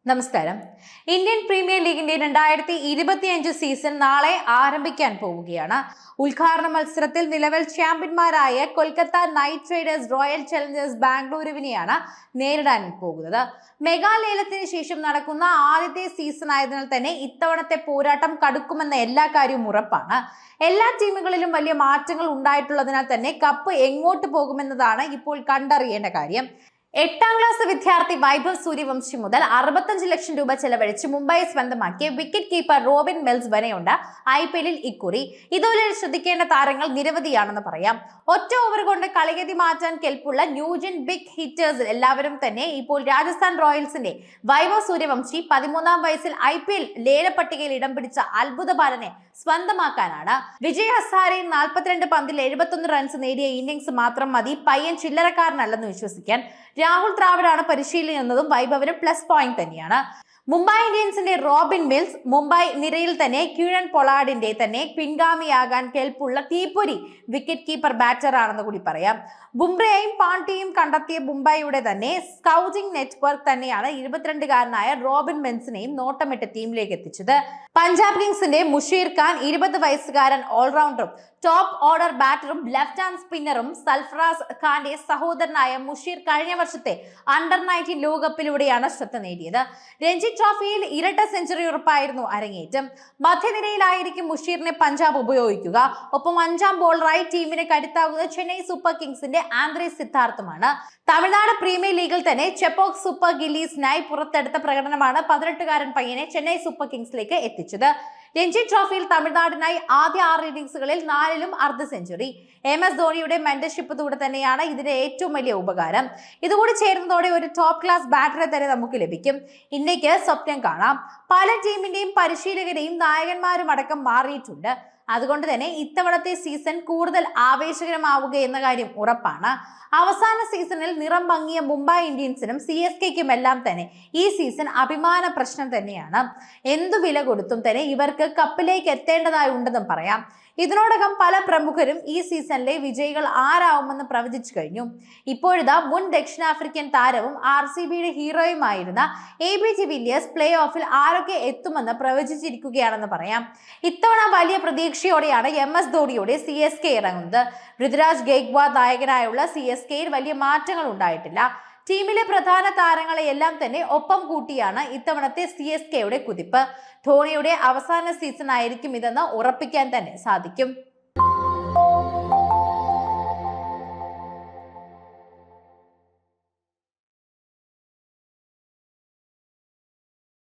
നമസ്കാരം. Indian premier ലീഗിന്റെ 2025 season നാളെ ആരംഭിക്കാൻ പോവുകയാണ്. ഉദ്ഘാടന മത്സരത്തിൽ നിലവിൽ ചാമ്പ്യന്മാരായ Kolkata knight riders royal challengers ബാംഗ്ലൂരുവിനെയാണ് നേരിടാൻ പോകുന്നത്. മെഗാ ലേലത്തിന് ശേഷം നടക്കുന്ന ആദ്യത്തെ സീസൺ ആയതിനാൽ തന്നെ ഇത്തവണത്തെ പോരാട്ടം കടുക്കുമെന്ന എല്ലാ കാര്യവും ഉറപ്പാണ്. എല്ലാ ടീമുകളിലും വലിയ മാറ്റങ്ങൾ ഉണ്ടായിട്ടുള്ളതിനാൽ തന്നെ കപ്പ് എങ്ങോട്ട് പോകുമെന്നതാണ് ഇപ്പോൾ കണ്ടറിയേണ്ട കാര്യം. 8ാം ക്ലാസ് വിദ്യാർത്ഥി വൈഭവ് സൂര്യവംശി മുതൽ 65 ലക്ഷം രൂപ ചെലവഴിച്ച് മുംബൈയെ സ്വന്തമാക്കിയ വിക്കറ്റ് കീപ്പർ റോബിൻ മിൽസ് വരെയുണ്ട് IPL ഇക്കുറി. ഇതുപോലെ ശ്രദ്ധിക്കേണ്ട താരങ്ങൾ നിരവധിയാണെന്ന് പറയാം. ഒറ്റ ഓവർ കൊണ്ട് കളിഗതി മാറ്റാൻ കെൽപ്പുള്ള ന്യൂജൻ ബിഗ് ഹിറ്റേഴ്സ് എല്ലാവരും തന്നെ ഇപ്പോൾ രാജസ്ഥാൻ റോയൽസിന്റെ വൈഭവ് സൂര്യവംശി 13ാം വയസ്സിൽ IPL ലേലപ്പട്ടികയിൽ ഇടം പിടിച്ച അത്ഭുത ബാലനെ സ്വന്തമാക്കാനാണ്. വിജയ് ഹസാരെ 42 പന്തിൽ 71 റൺസ് നേടിയ ഇന്നിംഗ്സ് മാത്രം മതി പയ്യൻ ചില്ലറക്കാരനല്ലെന്ന് വിശ്വസിക്കാൻ. രാഹുൽ ദ്രാവിഡാണ് പരിശീലനം എന്നതും വൈഭവിന് പ്ലസ് പോയിന്റ് തന്നെയാണ്. മുംബൈ ഇന്ത്യൻസിന്റെ റോബിൻ മിൽസ് മുംബൈ നിരയിൽ തന്നെ ക്യൂരൻ പൊളാർഡിന്റെ തന്നെ പിൻഗാമിയാകാൻ കെൽപ്പുള്ള തീപ്പൊരി വിക്കറ്റ് കീപ്പർ ബാറ്റർ ആണെന്ന് കൂടി പറയാം. ബുംറയെയും പാണ്ഡ്യയും കണ്ടെത്തിയ മുംബൈയുടെ തന്നെ സ്കൗട്ടിംഗ് നെറ്റ്വർക്ക് തന്നെയാണ് 22കാരനായ റോബിൻ മിൽസിനെയും നോട്ടമിട്ട് ടീമിലേക്ക് എത്തിച്ചത്. പഞ്ചാബ് കിങ്സിന്റെ മുഷീർ ഖാൻ 20 വയസ്സുകാരൻ ഓൾറൗണ്ടറും ടോപ്പ് ഓർഡർ ബാറ്ററും ലെഫ്റ്റ് ഹാൻഡ് സ്പിന്നറും സൽഫറാസ് ഖാന്റെ സഹോദരനായ മുഷീർ കഴിഞ്ഞ വർഷത്തെ അണ്ടർ-19 ലോകകപ്പിലൂടെയാണ് ശ്രദ്ധ നേടിയത്. രഞ്ജി ട്രോഫിയിൽ ഇരട്ട സെഞ്ചുറി ഉറപ്പായിരുന്നു അരങ്ങേറ്റം. മധ്യനിരയിലായിരിക്കും മുഷീറിനെ പഞ്ചാബ് ഉപയോഗിക്കുക. ഒപ്പം 5ാം ബോളറായി ടീമിന് കരുത്താകുന്ന ചെന്നൈ സൂപ്പർ കിങ്സിന്റെ ആന്ദ്രെ സിദ്ധാർത്ഥുമാണ്. തമിഴ്നാട് പ്രീമിയർ ലീഗിൽ തന്നെ ചെപ്പോക്ക് സൂപ്പർ ഗില്ലീസിനായി പുറത്തെടുത്ത പ്രകടനമാണ് 18കാരൻ പയ്യനെ ചെന്നൈ സൂപ്പർ കിങ്സിലേക്ക് എത്തിച്ചത്. രഞ്ജി ട്രോഫിയിൽ തമിഴ്നാടിനായി ആദ്യ 6 ഇന്നിംഗ്സുകളിൽ 4ലും അർദ്ധ സെഞ്ചുറി. MS ധോണിയുടെ മെന്റർഷിപ്പത്തോടെ തന്നെയാണ് ഇതിന്റെ ഏറ്റവും വലിയ ഉപകാരം. ഇതുകൂടി ചേരുന്നതോടെ ഒരു ടോപ്പ് ക്ലാസ് ബാറ്ററെ തന്നെ നമുക്ക് ലഭിക്കും. ഇന്ത്യക്ക് സ്വപ്നം കാണാം. പല ടീമിന്റെയും പരിശീലകരെയും നായകന്മാരും അടക്കം മാറിയിട്ടുണ്ട്. അതുകൊണ്ട് തന്നെ ഇത്തവണത്തെ സീസൺ കൂടുതൽ ആവേശകരമാവുക എന്ന കാര്യം ഉറപ്പാണ്. അവസാന സീസണിൽ നിറം ഭംഗിയ മുംബൈ ഇന്ത്യൻസിനും CSKയ്ക്കും എല്ലാം തന്നെ ഈ സീസൺ അഭിമാന പ്രശ്നം തന്നെയാണ്. എന്തു വില കൊടുത്തും തന്നെ ഇവർക്ക് കപ്പിലേക്ക് എത്തേണ്ടതായി ഉണ്ടെന്നും പറയാം. ഇതിനോടകം പല പ്രമുഖരും ഈ സീസണിലെ വിജയികൾ ആരാവുമെന്ന് പ്രവചിച്ചു കഴിഞ്ഞു. ഇപ്പോഴിതാ മുൻ ദക്ഷിണാഫ്രിക്കൻ താരവും RCBയുടെ ഹീറോയുമായിരുന്ന ABD വില്ലിയേഴ്സ് പ്ലേ ഓഫിൽ ആരൊക്കെ എത്തുമെന്ന് പ്രവചിച്ചിരിക്കുകയാണെന്ന് പറയാം. ഇത്തവണ വലിയ പ്രതീക്ഷയോടെയാണ് MS ധോണിയുടെ CSK ഇറങ്ങുന്നത്. ഋതുരാജ് ഗെയ്ക്വാദ് നായകനായുള്ള CSKയിൽ വലിയ മാറ്റങ്ങൾ ഉണ്ടായിട്ടില്ല. ടീമിലെ പ്രധാന താരങ്ങളെ എല്ലാം തന്നെ ഒപ്പം കൂട്ടിയാണ് ഇത്തവണത്തെ CSKയുടെ കുതിപ്പ്. ധോണിയുടെ അവസാന സീസൺ ആയിരിക്കും ഇതെന്ന് ഉറപ്പിക്കാൻ തന്നെ സാധിക്കും.